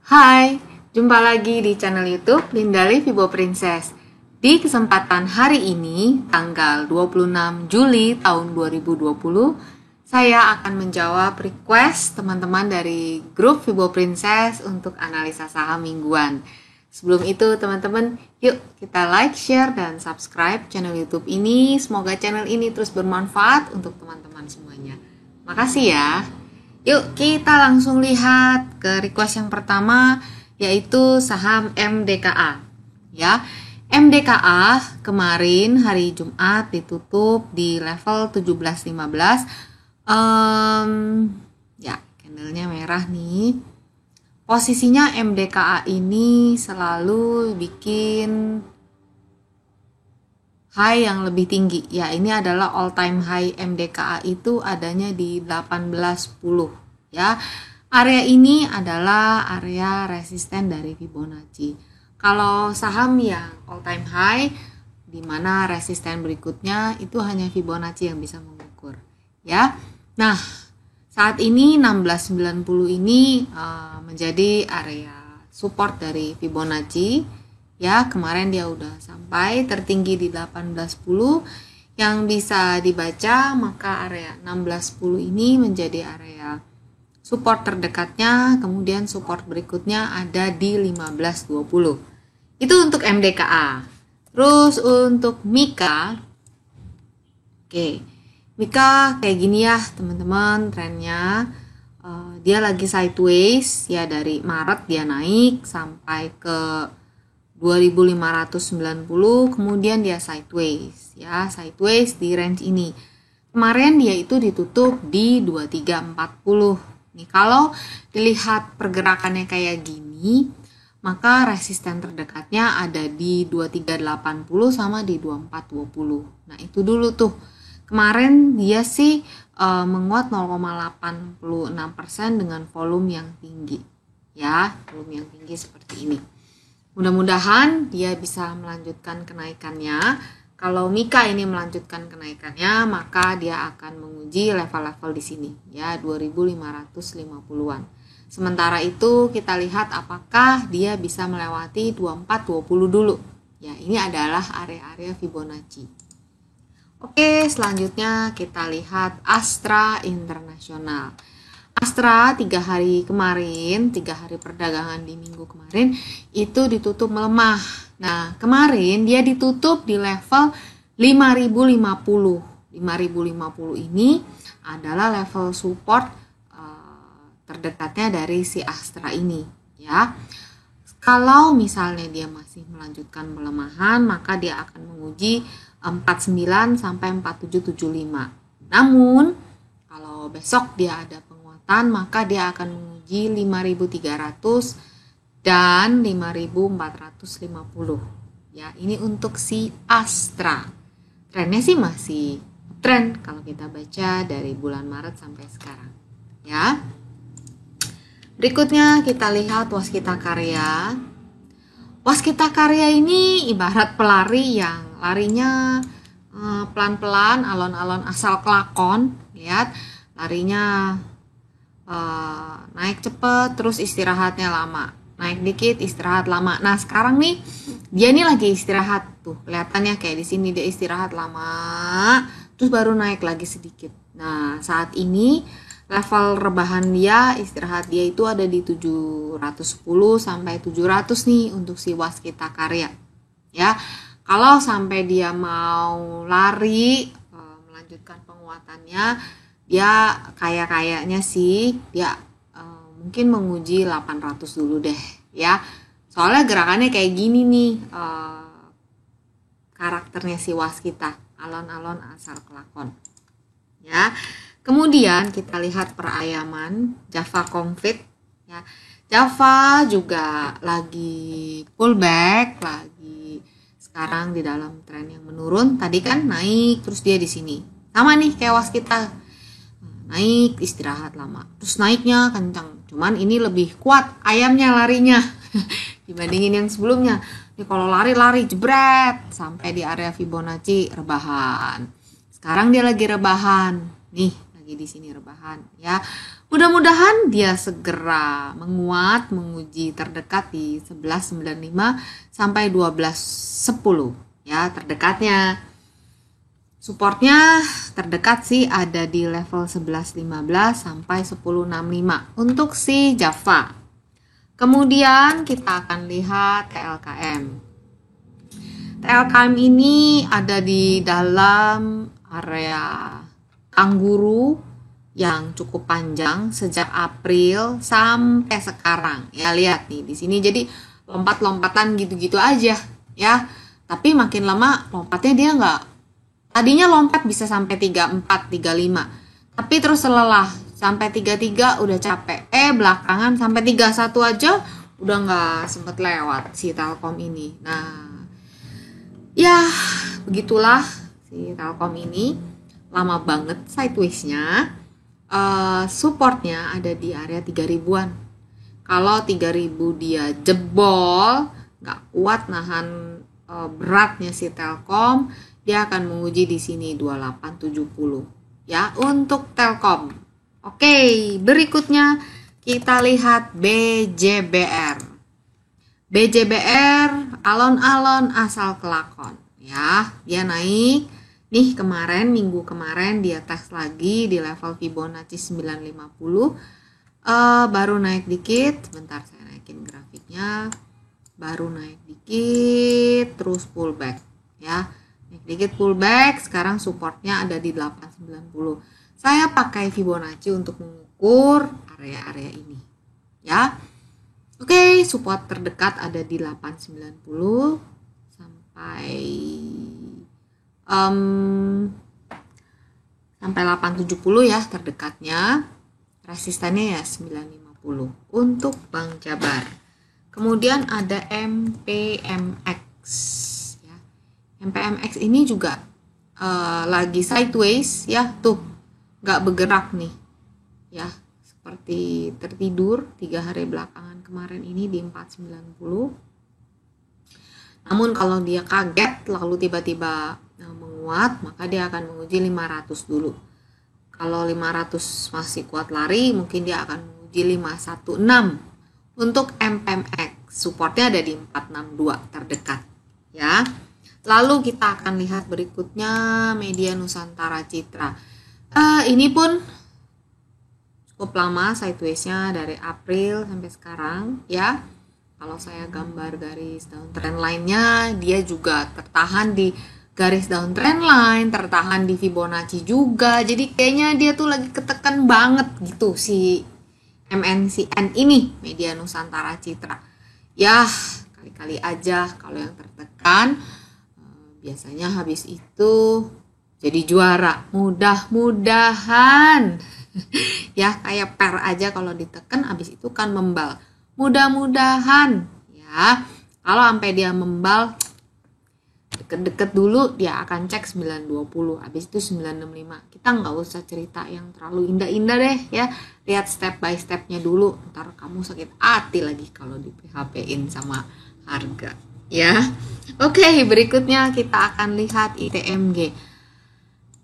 Hai, jumpa lagi di channel YouTube Lindali Vibo Princess. Di kesempatan hari ini, tanggal 26 Juli tahun 2020, saya akan menjawab request teman-teman dari grup Vibo Princess untuk analisa saham mingguan. Sebelum itu, teman-teman, yuk kita like, share, dan subscribe channel YouTube ini. Semoga channel ini terus bermanfaat untuk teman-teman semuanya. Makasih ya. Yuk kita langsung lihat ke request yang pertama, yaitu saham MDKA. Ya, MDKA kemarin hari Jumat ditutup di level 17.15. Ya, candlenya merah nih. Posisinya MDKA ini selalu bikin high yang lebih tinggi. Ya, ini adalah all time high MDKA itu adanya di 1810 ya. Area ini adalah area resisten dari Fibonacci. Kalau saham yang all time high di mana resisten berikutnya itu hanya Fibonacci yang bisa mengukur ya. Nah, saat ini 1690 ini menjadi area support dari Fibonacci. Ya, kemarin dia udah sampai tertinggi di 1810 yang bisa dibaca, maka area 1610 ini menjadi area support terdekatnya, kemudian support berikutnya ada di 1520. Itu untuk MDKA. Terus untuk Mika, oke, Mika kayak gini ya teman-teman trennya. Dia lagi sideways ya, dari Maret dia naik sampai ke 2590, kemudian dia sideways ya, sideways di range ini. Kemarin dia itu ditutup di 2340. Nih, kalau dilihat pergerakannya kayak gini, maka resisten terdekatnya ada di 2380 sama di 2420. Nah, itu dulu tuh. Kemarin dia sih menguat 0,86% dengan volume yang tinggi. Ya, volume yang tinggi seperti ini. Mudah-mudahan dia bisa melanjutkan kenaikannya. Kalau Mika ini melanjutkan kenaikannya, maka dia akan menguji level-level di sini ya, 2550-an. Sementara itu kita lihat apakah dia bisa melewati 2420 dulu. Ya, ini adalah area-area Fibonacci. Oke, selanjutnya kita lihat Astra International. Astra 3 hari kemarin, 3 hari perdagangan di minggu kemarin itu ditutup melemah. Nah, kemarin dia ditutup di level 5050. 5050 ini adalah level support terdekatnya dari si Astra ini ya. Kalau misalnya dia masih melanjutkan pelemahan, maka dia akan menguji 49 sampai 4775. Namun kalau besok dia ada maka dia akan menguji 5.300 dan 5.450 ya. Ini untuk si Astra. Trennya sih masih tren kalau kita baca dari bulan Maret sampai sekarang ya. Berikutnya kita lihat Waskita Karya. Waskita Karya ini ibarat pelari yang larinya pelan-pelan, alon-alon asal kelakon. Lihat, larinya naik cepet terus istirahatnya lama, naik dikit istirahat lama. Nah, sekarang nih dia nih lagi istirahat tuh, kelihatannya kayak di sini dia istirahat lama terus baru naik lagi sedikit. Nah, saat ini level rebahan dia, istirahat dia itu ada di 710 sampai 700 nih untuk si Waskita Karya ya. Kalau sampai dia mau lari melanjutkan penguatannya, dia kayaknya sih dia mungkin menguji 800 dulu deh ya. Soalnya gerakannya kayak gini nih, karakternya si Waskita, alon-alon asal kelakon ya. Kemudian kita lihat perayaman Java Confit ya. Java juga lagi pullback, lagi sekarang di dalam tren yang menurun. Tadi kan naik terus dia di sini. Sama nih kayak Waskita, naik istirahat lama terus naiknya kencang, cuman ini lebih kuat ayamnya larinya dibandingin yang sebelumnya. Ini kalau lari jebret sampai di area Fibonacci rebahan. Sekarang dia lagi rebahan nih, lagi di sini rebahan ya. Mudah-mudahan dia segera menguat, menguji terdekat di 11.95 sampai 12.10 ya terdekatnya. Supportnya terdekat sih ada di level 11.15 sampai 10.65 untuk si Java. Kemudian kita akan lihat TLKM. TLKM ini ada di dalam area kangguru yang cukup panjang sejak April sampai sekarang. Ya lihat nih di sini jadi lompat-lompatan gitu-gitu aja ya. Tapi makin lama lompatnya dia tadinya lompat bisa sampai 34, 35. Tapi terus lelah sampai 33 udah capek. Belakangan sampai 31 aja udah nggak sempet lewat si Telkom ini. Nah, ya begitulah si Telkom ini lama banget sideways-nya. Supportnya ada di area 3000-an. Kalau 3000 dia jebol, nggak kuat nahan beratnya si Telkom, dia akan menguji di sini 2870 ya untuk Telkom. Oke, berikutnya kita lihat BJBR. BJBR alon-alon asal kelakon ya, dia naik nih kemarin, minggu kemarin dia tes lagi di level Fibonacci 950. Baru naik dikit, sebentar saya naikin grafiknya. Baru naik dikit terus pullback ya. Naik dikit pullback, sekarang supportnya ada di 890. Saya pakai Fibonacci untuk mengukur area-area ini ya. Oke, support terdekat ada di 890 sampai 870 ya terdekatnya. Resistannya ya 950 untuk Bank Jabar. Kemudian ada MPMX ya. MPMX ini juga lagi sideways ya, tuh nggak bergerak nih ya, seperti tertidur 3 hari belakangan kemarin ini di 490. Namun kalau dia kaget lalu tiba-tiba menguat, maka dia akan menguji 500 dulu. Kalau 500 masih kuat lari, mungkin dia akan menguji 516. Untuk MPMX supportnya ada di 462 terdekat ya. Lalu kita akan lihat berikutnya media Nusantara Citra. Ini pun cukup lama sideways-nya dari April sampai sekarang ya. Kalau saya gambar garis downtrend line-nya, dia juga tertahan di garis downtrend line, tertahan di Fibonacci juga. Jadi kayaknya dia tuh lagi ketekan banget gitu si MNCN ini, media Nusantara Citra. Ya, kali-kali aja kalau yang tertekan, biasanya habis itu jadi juara. Mudah-mudahan. Ya, kayak per aja kalau ditekan habis itu kan membal. Mudah-mudahan ya, kalau sampai dia membal deket-deket dulu dia akan cek 920, habis itu 965. Kita nggak usah cerita yang terlalu indah-indah deh ya, lihat step by stepnya dulu, ntar kamu sakit hati lagi kalau di PHP-in sama harga ya. Oke, berikutnya kita akan lihat ITMG.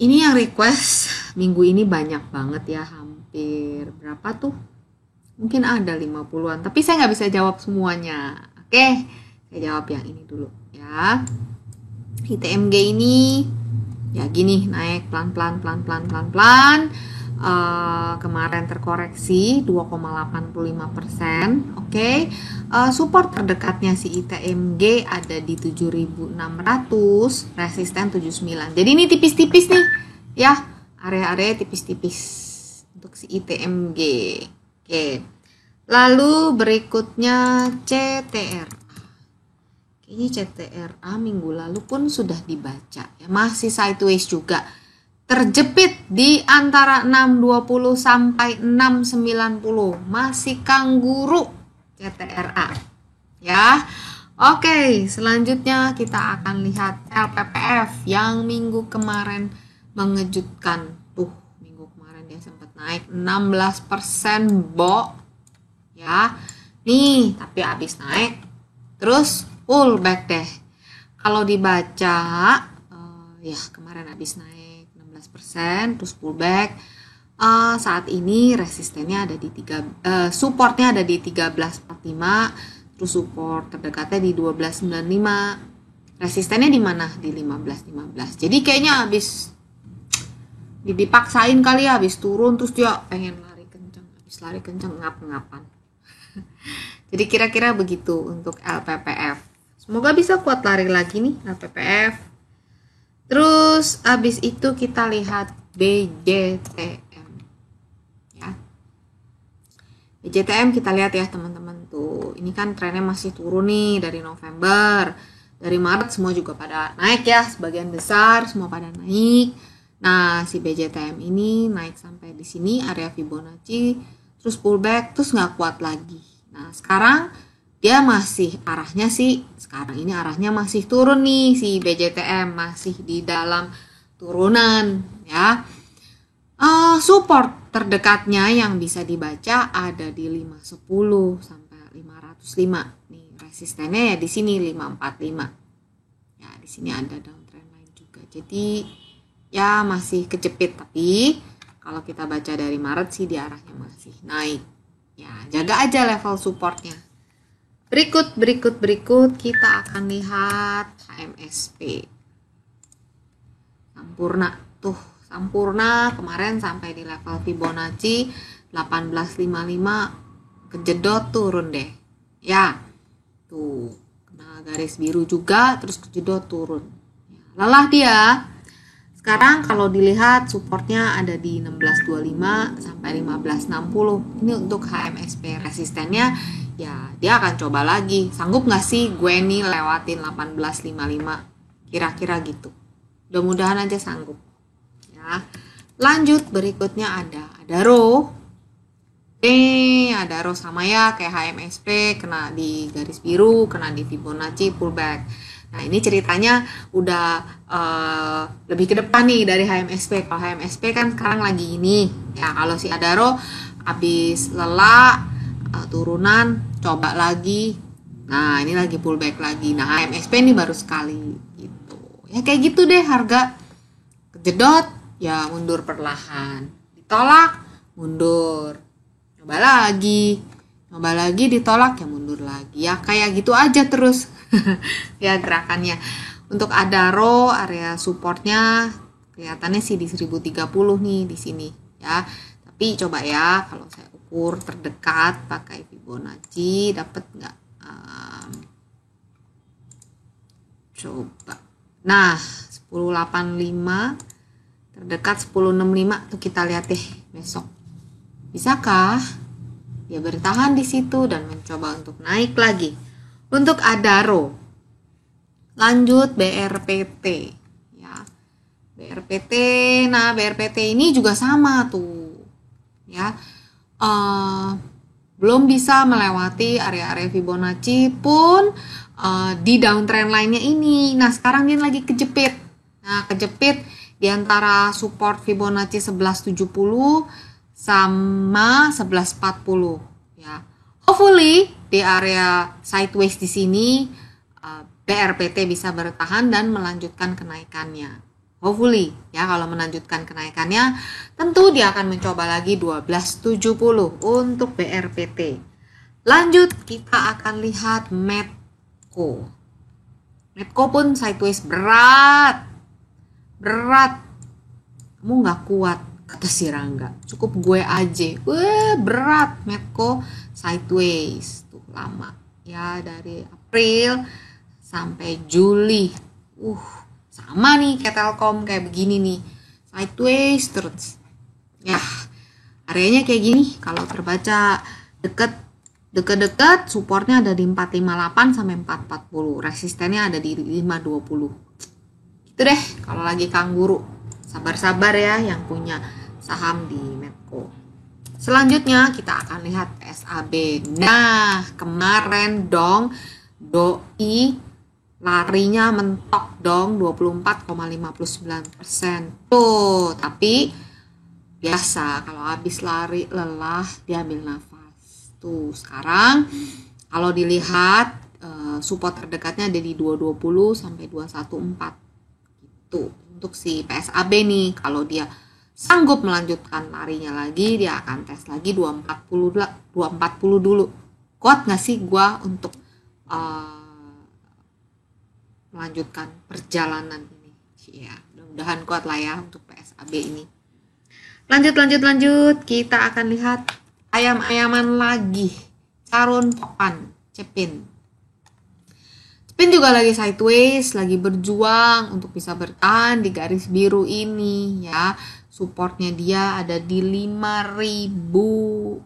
Ini yang request minggu ini banyak banget ya, hampir berapa tuh? Mungkin ada 50-an, tapi saya nggak bisa jawab semuanya. Oke, saya jawab yang ini dulu ya. ITMG ini ya gini, naik pelan-pelan. Kemarin terkoreksi 2,85%. Oke. Support terdekatnya si ITMG ada di 7.600, resisten 79. Jadi ini tipis-tipis nih ya, area-area tipis-tipis untuk si ITMG. Oke, lalu berikutnya CTRA. Kayaknya CTRA minggu lalu pun sudah dibaca ya, masih sideways juga. Terjepit di antara 620 sampai 690, masih kangguru CTRA. Ya. Oke, selanjutnya kita akan lihat LPPF yang minggu kemarin mengejutkan. Dia sempat naik 16% ya. Nih, tapi habis naik terus pullback deh. Kalau dibaca ya kemarin habis naik 16% terus pullback. Saat ini resistennya ada di supportnya ada di 1345, terus support terdekatnya di 1295. Resistennya di mana? Di 1515. Jadi kayaknya habis dipaksain kali ya, habis turun terus dia pengen lari kenceng, habis lari kenceng ngap-ngapan. Jadi kira-kira begitu untuk LPPF. Semoga bisa kuat lari lagi nih LPPF. Terus habis itu kita lihat BJTM. Ya. BJTM kita lihat ya teman-teman tuh. Ini kan trennya masih turun nih dari November. Dari Maret semua juga pada naik ya, sebagian besar semua pada naik. Nah, si BJTM ini naik sampai di sini area Fibonacci, terus pullback, terus nggak kuat lagi. Nah, sekarang dia masih sekarang ini arahnya masih turun nih, si BJTM masih di dalam turunan ya. Support terdekatnya yang bisa dibaca ada di 510 sampai 505 nih. Resistennya ya di sini 545. Ya, di sini ada downtrend lain juga. Jadi ya masih kejepit, tapi kalau kita baca dari Maret sih di arahnya masih naik. Ya, jaga aja level supportnya. Berikut kita akan lihat HMSP. Sampurna kemarin sampai di level Fibonacci 1855, kejedot turun deh. Ya. Tuh, kena garis biru juga, terus kejedot turun. Ya, lelah dia. Sekarang kalau dilihat supportnya ada di 1625 sampai 1560. Ini untuk HMSP, resistennya ya dia akan coba lagi. Sanggup nggak sih gue nih lewatin 1855? Kira-kira gitu. Mudah-mudahan aja sanggup. Ya. Lanjut, berikutnya ada Adaro. Ada sama ya kayak HMSP, kena di garis biru, kena di Fibonacci, pullback. Nah, ini ceritanya udah lebih ke depan nih dari HMSP. Kalau HMSP kan sekarang lagi ini ya. Kalau si Adaro habis lelah turunan, coba lagi. Nah, ini lagi pullback lagi. Nah, HMSP ini baru sekali gitu. Ya kayak gitu deh, harga kejedot ya mundur perlahan, ditolak mundur, coba lagi ditolak ya mundur lagi, ya kayak gitu aja terus. Ya gerakannya. Untuk Adaro area supportnya kelihatannya sih di 1030 nih di sini ya, tapi coba ya kalau saya ukur terdekat pakai Fibonacci dapat nggak? Coba nah 1085 terdekat 1065 tuh, kita lihat deh besok. Bisakah dia bertahan di situ dan mencoba untuk naik lagi? Untuk Adaro, lanjut BRPT ya. BRPT, nah BRPT ini juga sama tuh ya. Belum bisa melewati area-area Fibonacci pun di downtrend lainnya ini. Nah, sekarang dia lagi kejepit. Nah, kejepit di antara support Fibonacci 1170 sama 1140 ya. Hopefully di area sideways di sini BRPT bisa bertahan dan melanjutkan kenaikannya. Hopefully ya, kalau melanjutkan kenaikannya tentu dia akan mencoba lagi 1270 untuk BRPT. Lanjut kita akan lihat Medco. Medco pun sideways berat. Kamu nggak kuat, kata si Rangga. Cukup gue aja. Berat Medco sideways tuh lama ya, dari April sampai Juli. Sama nih kayak Telkom, kayak begini nih, sideways terus ya. Areanya kayak gini, kalau terbaca deket supportnya ada di 458 sampai 440, resistennya ada di 520 gitu deh. Kalau lagi kanguru, sabar-sabar ya yang punya saham di Medco. Selanjutnya kita akan lihat PSAB. Nah, kemarin dong doi larinya mentok dong 24,59%. Tuh, tapi biasa kalau habis lari lelah dia ambil nafas. Tuh, sekarang kalau dilihat support terdekatnya ada di 220 sampai 214. Gitu. Untuk si PSAB nih, kalau dia sanggup melanjutkan larinya lagi, dia akan tes lagi 240 dulu. Kuat nggak sih gua untuk melanjutkan perjalanan ini? Ya, mudah-mudahan kuat lah ya untuk PSAB ini. Lanjut. Kita akan lihat ayam-ayaman lagi. Carun Pokpan, Cepin. Cepin juga lagi sideways, lagi berjuang untuk bisa bertahan di garis biru ini ya. Supportnya dia ada di 5.000.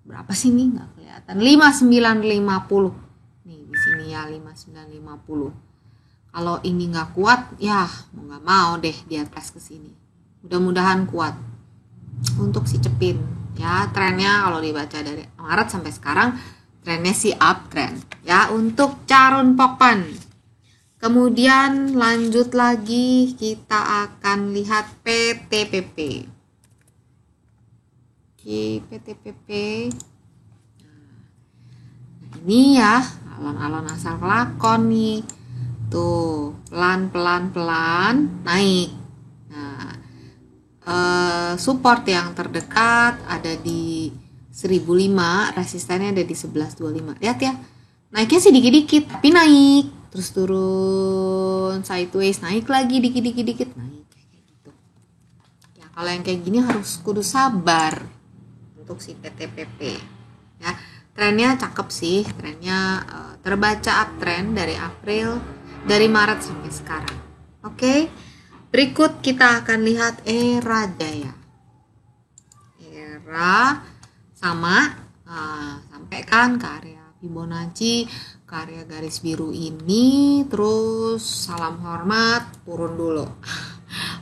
Berapa sih nih? Nggak kelihatan. 5.950. Nih di sini ya 5.950. Kalau ini nggak kuat, ya mau nggak mau deh dia tes ke sini. Mudah-mudahan kuat untuk si Cepin. Ya, trennya kalau dibaca dari Maret sampai sekarang, trennya si uptrend. Ya, untuk Carun Pokpan. Kemudian lanjut lagi, kita akan lihat PTPP. Oke, PTPP. Nah, ini ya, alon-alon asal kelakon nih. Tuh, pelan-pelan naik. Nah, support yang terdekat ada di 1005, resistennya ada di 1125. Lihat ya, naiknya sih dikit-dikit, tapi naik. Terus turun, sideways, naik lagi dikit-dikit, naik kayak gitu. Ya, kalau yang kayak gini harus kudu sabar untuk si PTPP. Ya, trennya cakep sih, trennya terbaca uptrend dari Maret sampai sekarang. Oke. Berikut kita akan lihat Era Jaya. Era sama sampaikan ke area Fibonacci, ke area garis biru ini, terus salam hormat, turun dulu.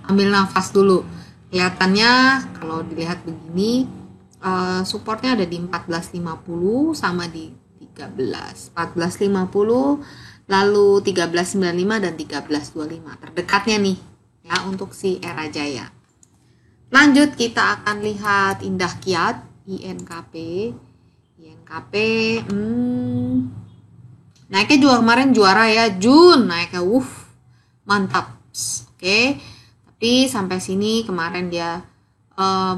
Ambil nafas dulu. Kelihatannya kalau dilihat begini, supportnya ada di 1450 sama di 13. 1450, lalu 1395 dan 1325. Terdekatnya nih. Ya, untuk si Era Jaya. Lanjut kita akan lihat Indah Kiat, INKP. Naiknya juga kemarin juara ya, Jun naiknya mantap. Oke. Tapi sampai sini kemarin dia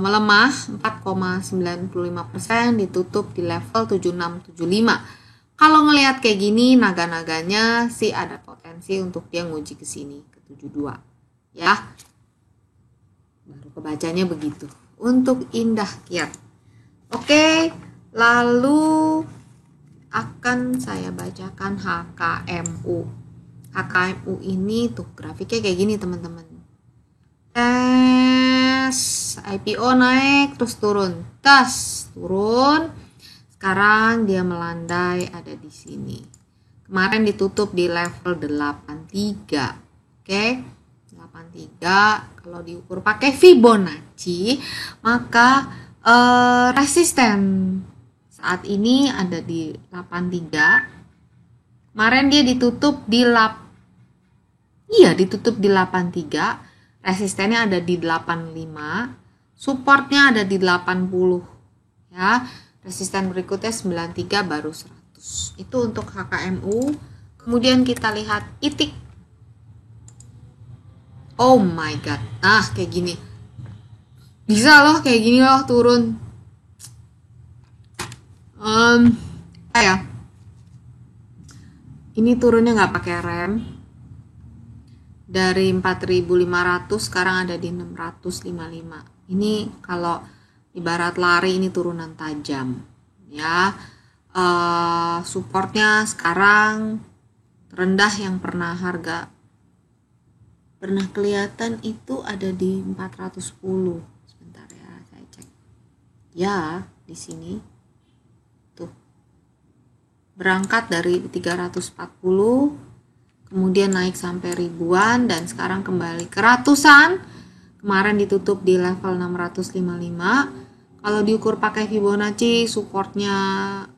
melemah 4,95%, ditutup di level 7675. Kalau ngelihat kayak gini, naga-naganya sih ada potensi untuk dia nguji ke sini ke 72. Ya, baru kebacanya begitu untuk Indah Kiat. Oke, lalu akan saya bacakan HKMU. HKMU ini tuh grafiknya kayak gini teman-teman. Tes IPO naik terus turun, turun. Sekarang dia melandai ada di sini. Kemarin ditutup di level 83. Oke. 83, kalau diukur pakai Fibonacci maka resisten saat ini ada di 83. Kemarin dia ditutup di 83, resistennya ada di 85, supportnya ada di 80 ya. Resisten berikutnya 93 baru 100. Itu untuk HKMU. Kemudian kita lihat ITIK. Oh my god. Nah, kayak gini. Bisa loh kayak gini loh turun. Ini turunnya nggak pakai rem. Dari 4.500 sekarang ada di 655. Ini kalau ibarat lari ini turunan tajam. Ya. Supportnya sekarang terendah yang pernah kelihatan itu ada di 410. Sebentar ya, saya cek. Ya, di sini. Tuh. Berangkat dari 340, kemudian naik sampai ribuan dan sekarang kembali ke ratusan. Kemarin ditutup di level 655. Kalau diukur pakai Fibonacci,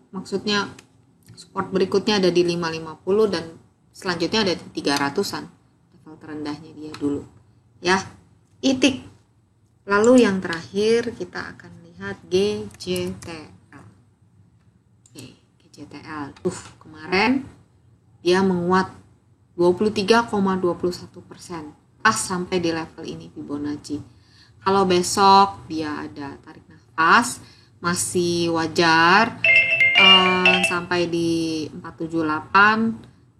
maksudnya support berikutnya ada di 550 dan selanjutnya ada di 300-an. Terendahnya dia dulu ya, ITIK. Lalu yang terakhir kita akan lihat GJTL. Oke, GJTL kemarin dia menguat 23,21%, pas sampai di level ini Fibonacci. Kalau besok dia ada tarik nafas, masih wajar sampai di 478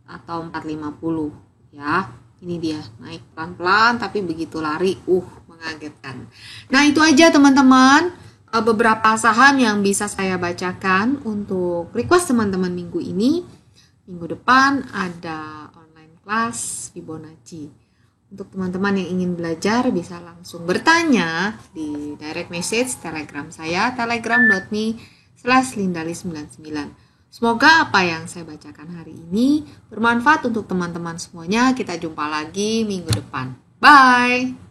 atau 450 ya. Ini dia naik pelan-pelan tapi begitu lari mengagetkan. Nah, itu aja teman-teman, beberapa saham yang bisa saya bacakan untuk request teman-teman minggu ini. Minggu depan ada online class Fibonacci. Untuk teman-teman yang ingin belajar bisa langsung bertanya di direct message Telegram saya, telegram.me/lindali99. Semoga apa yang saya bacakan hari ini bermanfaat untuk teman-teman semuanya. Kita jumpa lagi minggu depan. Bye!